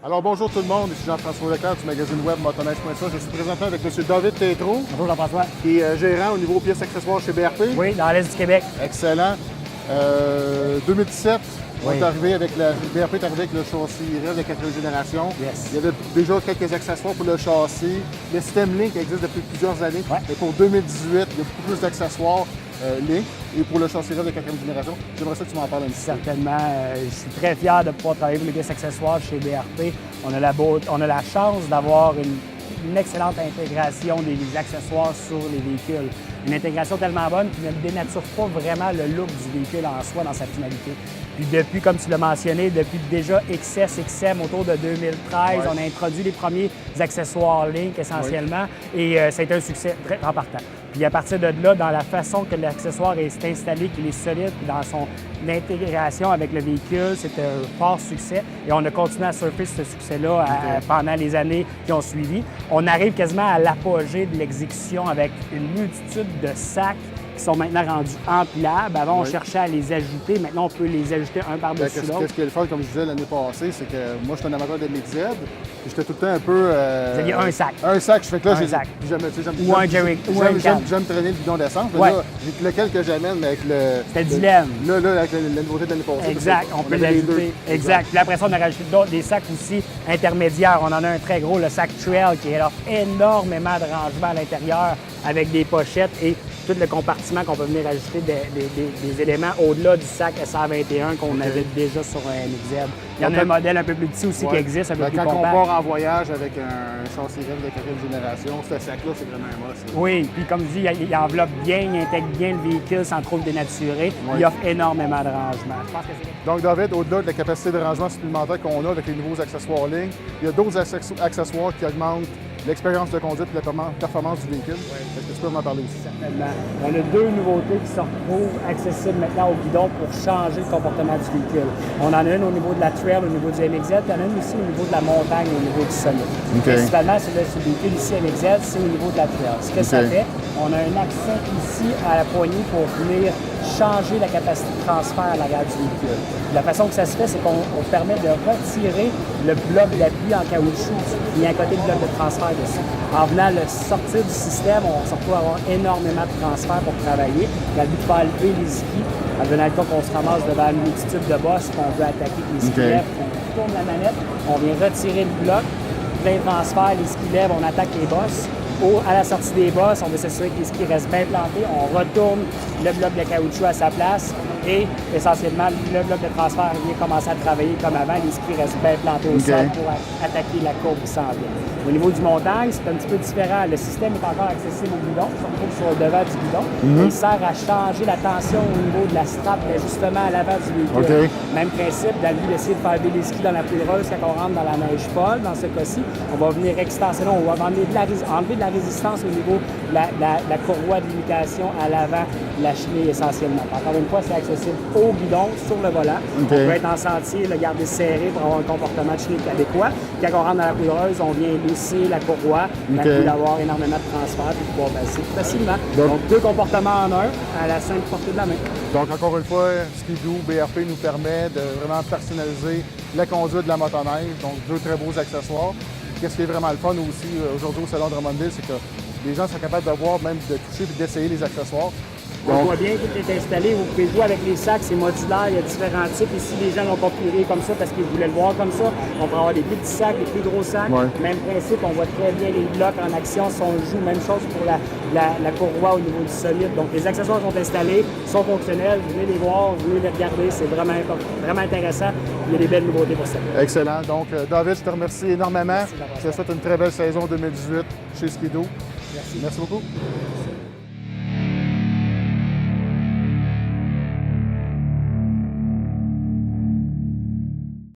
Alors bonjour tout le monde, ici Jean-François Leclerc du magazine web motoneige.ca. Je suis présenté avec M. David Tétrault, Bonjour Jean-François. qui est gérant au niveau pièces accessoires chez BRP. Oui, dans l'Est du Québec. Excellent. 2017, on Oui. est arrivé avec BRP est arrivé avec le châssis REV de 4e génération. Yes. Il y avait déjà quelques accessoires pour le châssis. Le système Link existe depuis plusieurs années. Ouais. Et pour 2018, il y a beaucoup plus d'accessoires Link. Et pour le châssis REV de 4e génération, j'aimerais ça que tu m'en parles un petit peu. Certainement. Je suis très fier de pouvoir travailler pour les pièces accessoires chez BRP. On a la chance d'avoir une excellente intégration des accessoires sur les véhicules. Une intégration tellement bonne qui ne dénature pas vraiment le look du véhicule en soi dans sa finalité. Puis depuis, comme tu l'as mentionné, depuis déjà XS, XM autour de 2013, Ouais. on a introduit les premiers accessoires Link essentiellement et ça a été un succès très en partant. Puis à partir de là, dans la façon que l'accessoire est installé, qu'il est solide, puis dans son intégration avec le véhicule, c'est un fort succès et on a continué à surfer ce succès-là pendant les années qui ont suivi. On arrive quasiment à l'apogée de l'exécution avec une multitude de sacs qui sont maintenant rendus empilables. Avant, on cherchait à les ajouter. Maintenant, on peut les ajouter un par-dessus l'autre. Qu'est-ce qui est le fun, comme je disais l'année passée, c'est que moi, je suis un amateur de MXZ. J'étais tout le temps un peu. Vous aviez un sac. Un sac. Je fais que là, Un sac. j'aime Ou un Jerry. Ou un can. j'aime traîner le bidon d'essence. Mais Ouais. là, j'ai lequel que j'amène, mais avec le. C'était le dilemme. Là, avec la nouveauté de l'année passée. Exact, parce on peut avait les deux. l'ajouter. Exact. Puis après ça, on a rajouté des sacs aussi intermédiaires. On en a un très gros, le sac Trail, qui offre énormément de rangement à l'intérieur avec des pochettes et tout le compartiment qu'on peut venir ajouter des éléments au-delà du sac SR21 qu'on avait déjà sur un MXZ. Il y en a un modèle un peu plus petit aussi qui existe, un peu plus Quand on compact. part en voyage avec un châssis REV de 4e génération, ce sac-là, c'est vraiment un must. Oui, puis comme je dis, il enveloppe bien, il intègre bien le véhicule sans trop le dénaturer. Oui. Il offre énormément de rangement. Je pense que c'est... Donc, David, au-delà de la capacité de rangement supplémentaire qu'on a avec les nouveaux accessoires Link, il y a d'autres accessoires qui augmentent l'expérience de conduite et la performance du véhicule. Est-ce que tu peux m'en parler aussi? Certainement. On a deux nouveautés qui se retrouvent accessibles maintenant au guidon pour changer le comportement du véhicule. On en a une au niveau de la Trail, au niveau du MXZ, puis il y en a une aussi au niveau de la montagne, au niveau du sommet. Principalement, ce véhicule ici MXZ, c'est au niveau de la Trail. Ce que ça fait, on a un accès ici à la poignée pour venir changer la capacité de transfert à l'arrière du véhicule. La façon que ça se fait, c'est qu'on permet de retirer le bloc d'appui en caoutchouc qui est à côté du bloc de transfert dessus. En venant le sortir du système, on se retrouve à avoir énormément de transfert pour travailler. On a le but de faire lever les skis. En venant le cas qu'on se ramasse devant une multitude de bosses qu'on veut attaquer avec les skis lèvres, on tourne la manette, on vient retirer le bloc, plein transfert, les skis lèvres, on attaque les bosses. À la sortie des bosses, on veut s'assurer que les skis restent bien plantés. On retourne le bloc de caoutchouc à sa place et essentiellement, le bloc de transfert vient commencer à travailler comme avant. Les skis restent bien plantés au sol pour attaquer la courbe qui s'en vient. Au niveau du montagne, c'est un petit peu différent. Le système est encore accessible au guidon. On se retrouve sur le devant du guidon. Il sert à changer la tension au niveau de la strap, justement à l'avant du véhicule. Même principe, dans le but d'essayer de faire des skis dans la poudreuse quand on rentre dans la neige folle. Dans ce cas-ci, on va venir extensionner, on va enlever de la résistance au niveau de la courroie de limitation à l'avant de la chenille essentiellement. Encore une fois, c'est accessible au guidon, sur le volant. On peut être en sentier, le garder serré pour avoir un comportement de chenille adéquat. Quand on rentre dans la poudreuse, on vient lisser la courroie, pour avoir énormément de transfert et pouvoir passer facilement. Donc, deux comportements en un, à la simple portée de la main. Donc, encore une fois, Ski-Doo, BRP nous permet de vraiment personnaliser la conduite de la motoneige. Donc, deux très beaux accessoires. Qu'est-ce qui est vraiment le fun aussi aujourd'hui au Salon de Drummondville, c'est que les gens sont capables de voir, même de toucher et d'essayer les accessoires. On voit bien tout est installé. Vous pouvez jouer avec les sacs, c'est modulaire, il y a différents types. Ici, les gens l'ont configuré comme ça parce qu'ils voulaient le voir comme ça. On peut avoir des plus petits sacs, des plus gros sacs. Même principe, on voit très bien les blocs en action si on joue. Même chose pour la courroie au niveau du solide. Donc, les accessoires sont installés, sont fonctionnels. Venez les voir, venez les regarder. C'est vraiment intéressant. Il y a des belles nouveautés pour ça. Excellent. Donc, David, je te remercie énormément. Je te souhaite une très belle saison 2018 chez Ski-Doo. Merci. Merci beaucoup.